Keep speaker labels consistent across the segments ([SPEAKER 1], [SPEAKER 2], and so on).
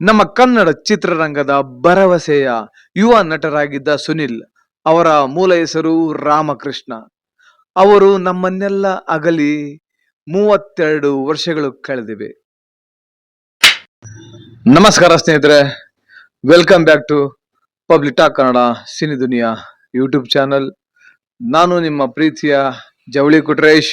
[SPEAKER 1] ನಮ್ಮ ಕನ್ನಡ ಚಿತ್ರರಂಗದ ಭರವಸೆಯ ಯುವ ನಟರಾಗಿದ್ದ ಸುನಿಲ್ ಅವರ ಮೂಲ ಹೆಸರು ರಾಮಕೃಷ್ಣ. ಅವರು ನಮ್ಮನ್ನೆಲ್ಲ ಅಗಲಿ 32 ವರ್ಷಗಳು ಕಳೆದಿವೆ. ನಮಸ್ಕಾರ ಸ್ನೇಹಿತರೆ, welcome back to public talk Kannada cine Duniya YouTube channel. ನಾನು ನಿಮ್ಮ ಪ್ರೀತಿಯ ಜವಳಿ ಕುಟ್ರೇಶ್.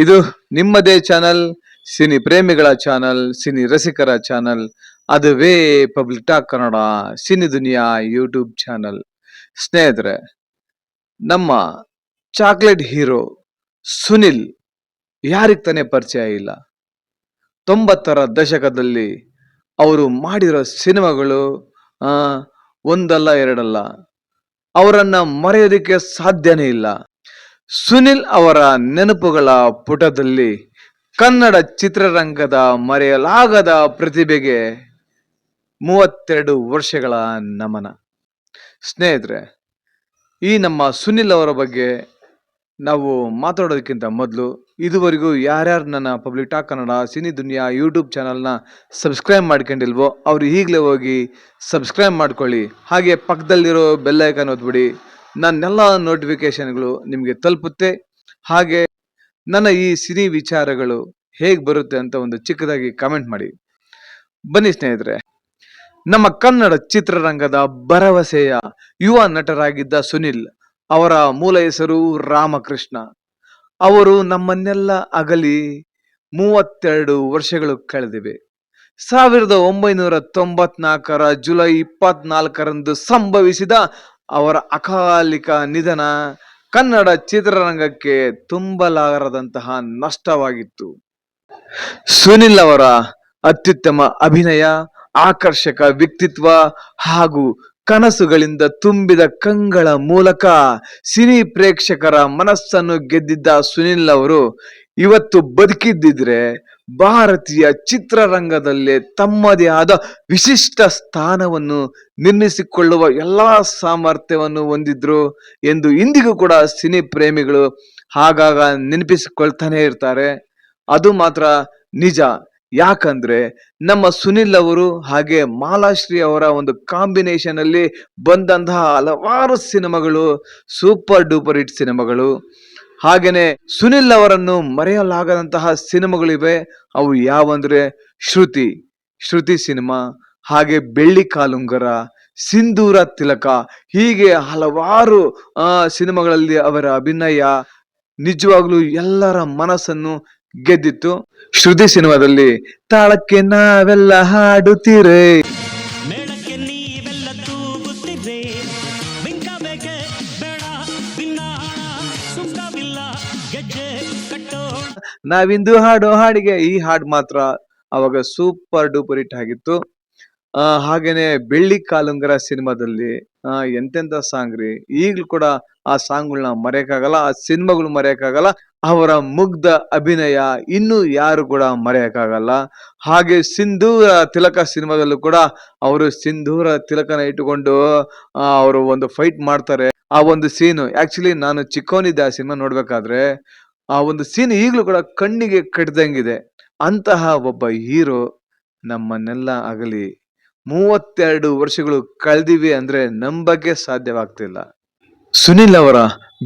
[SPEAKER 1] ಇದು ನಿಮ್ಮದೇ ಚಾನಲ್, ಸಿನಿ ಪ್ರೇಮಿಗಳ ಚಾನಲ್, ಸಿನಿ ರಸಿಕರ ಚಾನಲ್, ಅದುವೇ public talk Kannada cine Duniya YouTube channel. ಸ್ನೇಹಿತರೆ, ನಮ್ಮ ಚಾಕ್ಲೇಟ್ ಹೀರೋ ಸುನಿಲ್ ಯಾರಿಗೆ ತಾನೇ ಪರಿಚಯ ಇಲ್ಲ. 90ರ ದಶಕದಲ್ಲಿ ಅವರು ಮಾಡಿರೋ ಸಿನಿಮಾಗಳು ಒಂದಲ್ಲ ಎರಡಲ್ಲ, ಅವರನ್ನ ಮರೆಯೋದಕ್ಕೆ ಸಾಧ್ಯನೇ ಇಲ್ಲ. ಸುನಿಲ್ ಅವರ ನೆನಪುಗಳ ಪುಟದಲ್ಲಿ ಕನ್ನಡ ಚಿತ್ರರಂಗದ ಮರೆಯಲಾಗದ ಪ್ರತಿಭೆಗೆ 32 ವರ್ಷಗಳ ನಮನ. ಸ್ನೇಹಿತರೆ, ಈ ನಮ್ಮ ಸುನಿಲ್ ಅವರ ಬಗ್ಗೆ ನಾವು ಮಾತಾಡೋದಕ್ಕಿಂತ ಮೊದಲು, ಇದುವರೆಗೂ ಯಾರ್ಯಾರು ನನ್ನ public talk Kannada cine Duniya YouTube ಚಾನಲ್ನ ಸಬ್ಸ್ಕ್ರೈಬ್ ಮಾಡ್ಕೊಂಡಿಲ್ವೋ ಅವರು ಈಗಲೇ ಹೋಗಿ ಸಬ್ಸ್ಕ್ರೈಬ್ ಮಾಡ್ಕೊಳ್ಳಿ. ಹಾಗೆ ಪಕ್ಕದಲ್ಲಿರೋ ಬೆಲ್ ಐಕಾನ್ ಒತ್ಬಿಡಿ. ನನ್ನೆಲ್ಲ ನೋಟಿಫಿಕೇಶನ್ಗಳು ನಿಮಗೆ ತಲುಪುತ್ತೆ. ಹಾಗೆ ನನ್ನ ಈ ಸಿನಿ ವಿಚಾರಗಳು ಹೇಗೆ ಬರುತ್ತೆ ಅಂತ ಒಂದು ಚಿಕ್ಕದಾಗಿ ಕಾಮೆಂಟ್ ಮಾಡಿ. ಬನ್ನಿ ಸ್ನೇಹಿತರೆ, ನಮ್ಮ ಕನ್ನಡ ಚಿತ್ರರಂಗದ ಭರವಸೆಯ ಯುವ ನಟರಾಗಿದ್ದ ಸುನಿಲ್ ಅವರ ಮೂಲ ಹೆಸರು ರಾಮಕೃಷ್ಣ. ಅವರು ನಮ್ಮನ್ನೆಲ್ಲ ಅಗಲಿ 32 ವರ್ಷಗಳು ಕಳೆದಿವೆ. 1994ರ ಜುಲೈ 24ರಂದು ಸಂಭವಿಸಿದ ಅವರ ಅಕಾಲಿಕ ನಿಧನ ಕನ್ನಡ ಚಿತ್ರರಂಗಕ್ಕೆ ತುಂಬಲಾರದಂತಹ ನಷ್ಟವಾಗಿತ್ತು. ಸುನಿಲ್ ಅವರ ಅತ್ಯುತ್ತಮ ಅಭಿನಯ, ಆಕರ್ಷಕ ವ್ಯಕ್ತಿತ್ವ ಹಾಗೂ ಕನಸುಗಳಿಂದ ತುಂಬಿದ ಕಂಗಳ ಮೂಲಕ ಸಿನಿ ಪ್ರೇಕ್ಷಕರ ಮನಸ್ಸನ್ನು ಗೆದ್ದಿದ್ದ ಸುನಿಲ್ ಅವರು ಇವತ್ತು ಬದುಕಿದ್ದಿದ್ರೆ ಭಾರತೀಯ ಚಿತ್ರರಂಗದಲ್ಲೇ ತಮ್ಮದೇ ಆದ ವಿಶಿಷ್ಟ ಸ್ಥಾನವನ್ನು ನಿರ್ಮಿಸಿಕೊಳ್ಳುವ ಎಲ್ಲಾ ಸಾಮರ್ಥ್ಯವನ್ನು ಹೊಂದಿದ್ರು ಎಂದು ಇಂದಿಗೂ ಕೂಡ ಸಿನಿ ಪ್ರೇಮಿಗಳು ಆಗಾಗ ನೆನಪಿಸಿಕೊಳ್ತಾನೆ ಇರ್ತಾರೆ. ಅದು ಮಾತ್ರ ನಿಜ. ಯಾಕಂದ್ರೆ ನಮ್ಮ ಸುನಿಲ್ ಅವರು ಹಾಗೆ ಮಾಲಾಶ್ರೀ ಅವರ ಒಂದು ಕಾಂಬಿನೇಷನ್ ಅಲ್ಲಿ ಬಂದಂತಹ ಹಲವಾರು ಸಿನಿಮಾಗಳು ಸೂಪರ್ ಡೂಪರ್ ಹಿಟ್ ಸಿನಿಮಾಗಳು. ಹಾಗೇನೆ ಸುನಿಲ್ ಅವರನ್ನು ಮರೆಯಲಾಗದಂತಹ ಸಿನಿಮಾಗಳಿವೆ. ಅವು ಯಾವಂದ್ರೆ ಶ್ರುತಿ ಸಿನಿಮಾ, ಹಾಗೆ ಬೆಳ್ಳಿ ಕಾಲುಂಗರ, ಸಿಂಧೂರ ತಿಲಕ, ಹೀಗೆ ಹಲವಾರು ಸಿನಿಮಾಗಳಲ್ಲಿ ಅವರ ಅಭಿನಯ ನಿಜವಾಗ್ಲೂ ಎಲ್ಲರ ಮನಸ್ಸನ್ನು ಗೆದ್ದಿತ್ತು. ಶ್ರುತಿ ಸಿನಿಮಾದಲ್ಲಿ ತಾಳಕ್ಕೆ ನಾವೆಲ್ಲ ಹಾಡುತ್ತೀರೇ,
[SPEAKER 2] ಮೇಳಕ್ಕೆ ನೀವೆಲ್ಲ ತೂಗುತ್ತೀರೇ, ಬಿಂಕಬೇಕೆ ಬೇಡ ಭಿನ್ನಾಣ, ಸುಂಕವಿಲ್ಲ ಗೆಜ್ಜೆ ಕಟ್ಟೋಣ,
[SPEAKER 1] ನಾವಿಂದು ಹಾಡೋ ಹಾಡಿಗೆ ಈ ಹಾಡು ಮಾತ್ರ ಅವಾಗ ಸೂಪರ್ ಡೂಪರ್ ಹಿಟ್ ಆಗಿತ್ತು. ಹಾಗೇನೆ ಬೆಳ್ಳಿ ಕಾಲುಂಗರ ಸಿನಿಮಾದಲ್ಲಿ ಎಂತೆಂತ ಸಾಂಗ್ ರೀ. ಈಗ್ಲೂ ಕೂಡ ಆ ಸಾಂಗ್ಗಳನ್ನ ಮರೆಯಕ್ಕಾಗಲ್ಲ, ಆ ಸಿನಿಮಾಗಳು ಮರೆಯಕ್ಕಾಗಲ್ಲ. ಅವರ ಮುಗ್ಧ ಅಭಿನಯ ಇನ್ನು ಯಾರು ಕೂಡ ಮರೆಯಕ್ಕಾಗಲ್ಲ. ಹಾಗೆ ಸಿಂಧೂರ ತಿಲಕ ಸಿನಿಮಾದಲ್ಲೂ ಕೂಡ ಅವರು ಸಿಂಧೂರ ತಿಲಕನ ಇಟ್ಟುಕೊಂಡು ಅವರು ಒಂದು ಫೈಟ್ ಮಾಡ್ತಾರೆ. ಆ ಒಂದು ಸೀನು ಆಕ್ಚುಲಿ ನಾನು ಚಿಕ್ಕವನಿದ್ದೆ ಆ ಸಿನಿಮಾ ನೋಡ್ಬೇಕಾದ್ರೆ. ಆ ಒಂದು ಸೀನ್ ಈಗ್ಲೂ ಕೂಡ ಕಣ್ಣಿಗೆ ಕಟ್ಟಿದಂಗಿದೆ. ಅಂತಹ ಒಬ್ಬ ಹೀರೋ ನಮ್ಮನ್ನೆಲ್ಲ ಅಗಲಿ 32 ವರ್ಷಗಳು ಕಳೆದಿವೆ ಅಂದ್ರೆ ನಂಬಕ್ಕೆ ಸಾಧ್ಯವಾಗ್ತಿಲ್ಲ. ಸುನಿಲ್ ಅವರ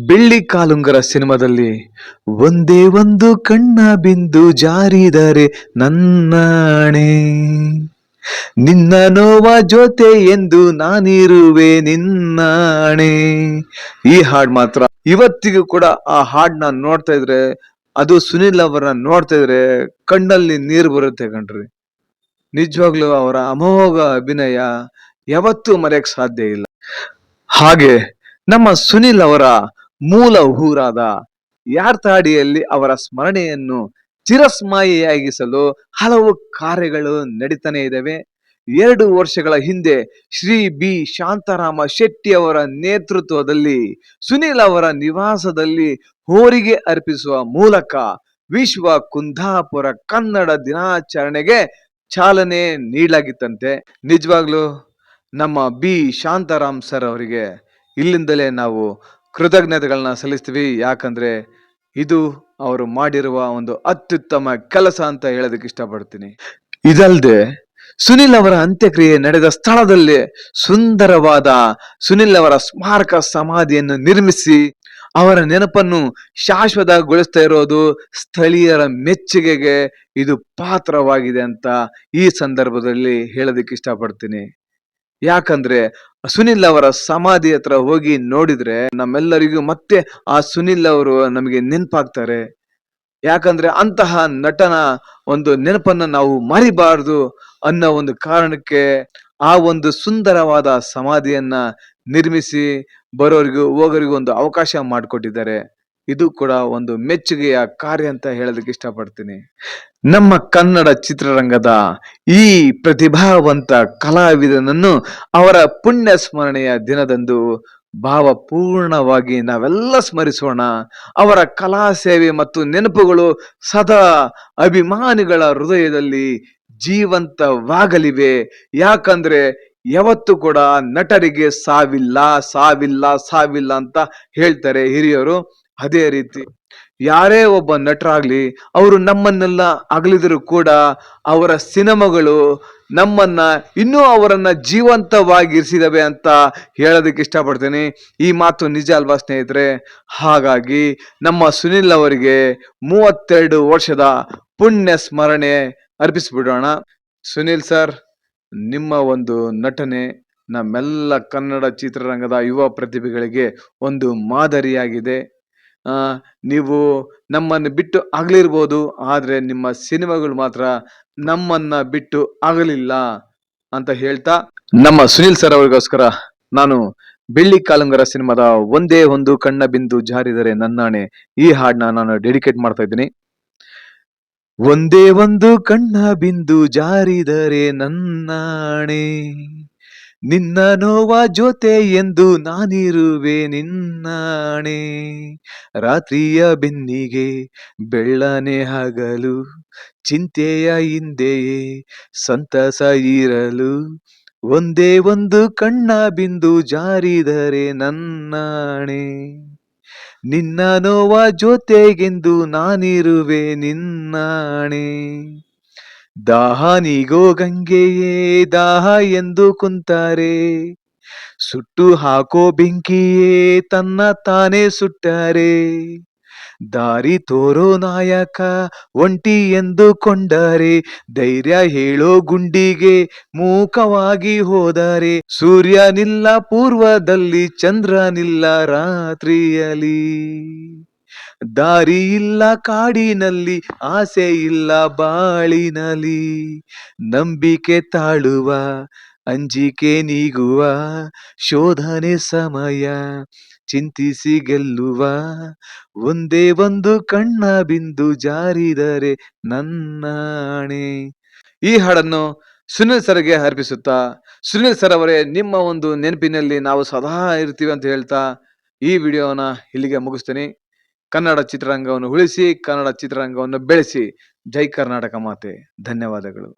[SPEAKER 1] ಬೆಳ್ಳಿ ಕಾಲುಂಗರ ಸಿನಿಮಾದಲ್ಲಿ ಒಂದೇ ಒಂದು ಕಣ್ಣ ಬಿಂದು ಜಾರಿದರೆ ನನ್ನಾಣೆ, ನಿನ್ನ ನೋವ ಜೊತೆ ಎಂದು ನಾನಿರುವೆ ನಿನ್ನಾಣೆ. ಈ ಹಾಡ್ ಮಾತ್ರ ಇವತ್ತಿಗೂ ಕೂಡ ಆ ಹಾಡ್ನ ನೋಡ್ತಾ ಇದ್ರೆ, ಅದು ಸುನಿಲ್ ಅವರನ್ನ ನೋಡ್ತಾ ಇದ್ರೆ ಕಣ್ಣಲ್ಲಿ ನೀರು ಬರುತ್ತೆ ಕಣ್ರಿ. ನಿಜವಾಗ್ಲೂ ಅವರ ಅಮೋಘ ಅಭಿನಯ ಯಾವತ್ತೂ ಮರೆಯಕ್ ಸಾಧ್ಯ ಇಲ್ಲ. ಹಾಗೆ ನಮ್ಮ ಸುನಿಲ್ ಅವರ ಮೂಲ ಊರಾದ ಯಾರ್ತಾಡಿಯಲ್ಲಿ ಅವರ ಸ್ಮರಣೆಯನ್ನು ಚಿರಸ್ಮರಣೀಯವಾಗಿಸಲು ಹಲವು ಕಾರ್ಯಗಳು ನಡೀತಾನೆ ಇದ್ದಾವೆ. 2 ವರ್ಷಗಳ ಹಿಂದೆ ಶ್ರೀ ಬಿ ಶಾಂತಾರಾಮ ಶೆಟ್ಟಿ ಅವರ ನೇತೃತ್ವದಲ್ಲಿ ಸುನಿಲ್ ಅವರ ನಿವಾಸದಲ್ಲಿ ಹೋರಿಗೆ ಅರ್ಪಿಸುವ ಮೂಲಕ ವಿಶ್ವ ಕುಂದಾಪುರ ಕನ್ನಡ ದಿನಾಚರಣೆಗೆ ಚಾಲನೆ ನೀಡಲಾಗಿತ್ತಂತೆ. ನಿಜವಾಗ್ಲೂ ನಮ್ಮ ಬಿ ಶಾಂತಾರಾಮ್ ಸರ್ ಅವರಿಗೆ ಇಲ್ಲಿಂದಲೇ ನಾವು ಕೃತಜ್ಞತೆಗಳನ್ನ ಸಲ್ಲಿಸ್ತೀವಿ. ಯಾಕಂದ್ರೆ ಇದು ಅವರು ಮಾಡಿರುವ ಒಂದು ಅತ್ಯುತ್ತಮ ಕೆಲಸ ಅಂತ ಹೇಳೋದಕ್ಕೆ ಇಷ್ಟಪಡ್ತೀನಿ. ಇದಲ್ಲದೆ ಸುನಿಲ್ ಅವರ ಅಂತ್ಯಕ್ರಿಯೆ ನಡೆದ ಸ್ಥಳದಲ್ಲಿ ಸುಂದರವಾದ ಸುನಿಲ್ ಅವರ ಸ್ಮಾರಕ ಸಮಾಧಿಯನ್ನು ನಿರ್ಮಿಸಿ ಅವರ ನೆನಪನ್ನು ಶಾಶ್ವತಗೊಳಿಸ್ತಾ ಇರೋದು ಸ್ಥಳೀಯರ ಮೆಚ್ಚುಗೆಗೆ ಇದು ಪಾತ್ರವಾಗಿದೆ ಅಂತ ಈ ಸಂದರ್ಭದಲ್ಲಿ ಹೇಳೋದಕ್ಕೆ ಇಷ್ಟಪಡ್ತೀನಿ. ಯಾಕಂದ್ರೆ ಸುನಿಲ್ ಅವರ ಸಮಾಧಿ ಹತ್ರ ಹೋಗಿ ನೋಡಿದ್ರೆ ನಮ್ಮೆಲ್ಲರಿಗೂ ಮತ್ತೆ ಆ ಸುನಿಲ್ ಅವರು ನಮಗೆ ನೆನಪಾಗ್ತಾರೆ. ಯಾಕಂದ್ರೆ ಅಂತಹ ನಟನ ಒಂದು ನೆನಪನ್ನ ನಾವು ಮರಿಬಾರದು ಅನ್ನೋ ಒಂದು ಕಾರಣಕ್ಕೆ ಆ ಒಂದು ಸುಂದರವಾದ ಸಮಾಧಿಯನ್ನ ನಿರ್ಮಿಸಿ ಬರೋರಿಗೂ ಹೋಗೋರಿಗೂ ಒಂದು ಅವಕಾಶ ಮಾಡಿಕೊಟ್ಟಿದ್ದಾರೆ. ಇದು ಕೂಡ ಒಂದು ಮೆಚ್ಚುಗೆಯ ಕಾರ್ಯ ಅಂತ ಹೇಳೋದಕ್ಕೆ ಇಷ್ಟಪಡ್ತೀನಿ. ನಮ್ಮ ಕನ್ನಡ ಚಿತ್ರರಂಗದ ಈ ಪ್ರತಿಭಾವಂತ ಕಲಾವಿದನನ್ನು ಅವರ ಪುಣ್ಯ ಸ್ಮರಣೆಯ ದಿನದಂದು ಭಾವಪೂರ್ಣವಾಗಿ ನಾವೆಲ್ಲ ಸ್ಮರಿಸೋಣ. ಅವರ ಕಲಾ ಸೇವೆ ಮತ್ತು ನೆನಪುಗಳು ಸದಾ ಅಭಿಮಾನಿಗಳ ಹೃದಯದಲ್ಲಿ ಜೀವಂತವಾಗಲಿವೆ. ಯಾಕಂದ್ರೆ ಯಾವತ್ತು ಕೂಡ ನಟರಿಗೆ ಸಾವಿಲ್ಲ ಸಾವಿಲ್ಲ ಸಾವಿಲ್ಲ ಅಂತ ಹೇಳ್ತಾರೆ ಹಿರಿಯರು. ಅದೇ ರೀತಿ ಯಾರೇ ಒಬ್ಬ ನಟರಾಗ್ಲಿ ಅವರು ನಮ್ಮನ್ನೆಲ್ಲ ಅಗಲಿದ್ರು ಕೂಡ ಅವರ ಸಿನಿಮಾಗಳು ನಮ್ಮನ್ನ ಇನ್ನೂ ಅವರನ್ನ ಜೀವಂತವಾಗಿರಿಸಿದವೆ ಅಂತ ಹೇಳೋದಕ್ಕೆ ಇಷ್ಟಪಡ್ತೀನಿ. ಈ ಮಾತು ನಿಜ ಅಲ್ವಾ ಸ್ನೇಹಿತರೆ? ಹಾಗಾಗಿ ನಮ್ಮ ಸುನಿಲ್ ಅವರಿಗೆ 32 ವರ್ಷದ ಪುಣ್ಯ ಸ್ಮರಣೆ ಅರ್ಪಿಸ್ಬಿಡೋಣ. ಸುನಿಲ್ ಸರ್, ನಿಮ್ಮ ಒಂದು ನಟನೆ ನಮ್ಮೆಲ್ಲ ಕನ್ನಡ ಚಿತ್ರರಂಗದ ಯುವ ಪ್ರತಿಭೆಗಳಿಗೆ ಒಂದು ಮಾದರಿಯಾಗಿದೆ. ನೀವು ನಮ್ಮನ್ನು ಬಿಟ್ಟು ಅಗಲಿರ್ಬೋದು, ಆದ್ರೆ ನಿಮ್ಮ ಸಿನಿಮಾಗಳು ಮಾತ್ರ ನಮ್ಮನ್ನ ಬಿಟ್ಟು ಅಗಲಿಲ್ಲ ಅಂತ ಹೇಳ್ತಾ ನಮ್ಮ ಸುನಿಲ್ ಸರ್ ಅವರಿಗೋಸ್ಕರ ನಾನು ಬೆಳ್ಳಿ ಕಾಲುಂಗರ ಸಿನಿಮಾದ ಒಂದೇ ಒಂದು ಕಣ್ಣ ಬಿಂದು ಜಾರಿದರೆ ನನ್ನಾಣೆ ಈ ಹಾಡನ್ನ ನಾನು ಡೆಡಿಕೇಟ್ ಮಾಡ್ತಾ ಇದ್ದೀನಿ. ಒಂದೇ ಒಂದು ಕಣ್ಣ ಬಿಂದು ಜಾರಿದರೆ ನನ್ನಾಣೆ, ನಿನ್ನ ನೋವ ಜೊತೆ ಎಂದು ನಾನಿರುವೆ ನಿನ್ನಾಣೆ. ರಾತ್ರಿಯ ಬೆನ್ನಿಗೆ ಬೆಳ್ಳನೆ ಹಗಲು, ಚಿಂತೆಯ ಹಿಂದೆಯೇ ಸಂತಸ ಇರಲು. ಒಂದೇ ಒಂದು ಕಣ್ಣ ಬಿಂದು ಜಾರಿದರೆ ನನ್ನಾಣೆ, ನಿನ್ನ ನೋವ ಜೊತೆಗೆಂದು ನಾನಿರುವೆ ನಿನ್ನಾಣೆ. ದಾಹ ನೀಗೋ ಗಂಗೆಯೇ ದಾಹ ಎಂದು ಕುಂತಾರೆ, ಸುಟ್ಟು ಹಾಕೋ ಬೆಂಕಿಯೇ ತನ್ನ ತಾನೇ ಸುಟ್ಟಾರೆ. ದಾರಿ ತೋರೋ ನಾಯಕ ಒಂಟಿ ಎಂದು ಕೊಂಡರೆ, ಧೈರ್ಯ ಹೇಳೋ ಗುಂಡಿಗೆ ಮೂಕವಾಗಿ ಹೋದರೆ. ಸೂರ್ಯನಿಲ್ಲ ಪೂರ್ವದಲ್ಲಿ, ಚಂದ್ರನಿಲ್ಲ ರಾತ್ರಿಯಲ್ಲಿ, ದಾರಿ ಇಲ್ಲ ಕಾಡಿನಲ್ಲಿ, ಆಸೆ ಇಲ್ಲ ಬಾಳಿನಲ್ಲಿ. ನಂಬಿಕೆ ತಾಳುವ ಅಂಜಿಕೆ ನೀಗುವ, ಶೋಧನೆ ಸಮಯ ಚಿಂತಿಸಿ ಗೆಲ್ಲುವ. ಒಂದೇ ಒಂದು ಕಣ್ಣ ಬಿಂದು ಜಾರಿದರೆ ನನ್ನಾಣೆ. ಈ ಹಾಡನ್ನು ಸುನಿಲ್ ಸರ್ಗೆ ಅರ್ಪಿಸುತ್ತಾ, ಸುನಿಲ್ ಸರ್ ಅವರೇ, ನಿಮ್ಮ ಒಂದು ನೆನಪಿನಲ್ಲಿ ನಾವು ಸದಾ ಇರ್ತೀವಿ ಅಂತ ಹೇಳ್ತಾ ಈ ವಿಡಿಯೋನ ಇಲ್ಲಿಗೆ ಮುಗಿಸ್ತೀನಿ. ಕನ್ನಡ ಚಿತ್ರರಂಗವನ್ನು ಉಳಿಸಿ, ಕನ್ನಡ ಚಿತ್ರರಂಗವನ್ನು ಬೆಳೆಸಿ. ಜೈ ಕರ್ನಾಟಕ ಮಾತೆ. ಧನ್ಯವಾದಗಳು.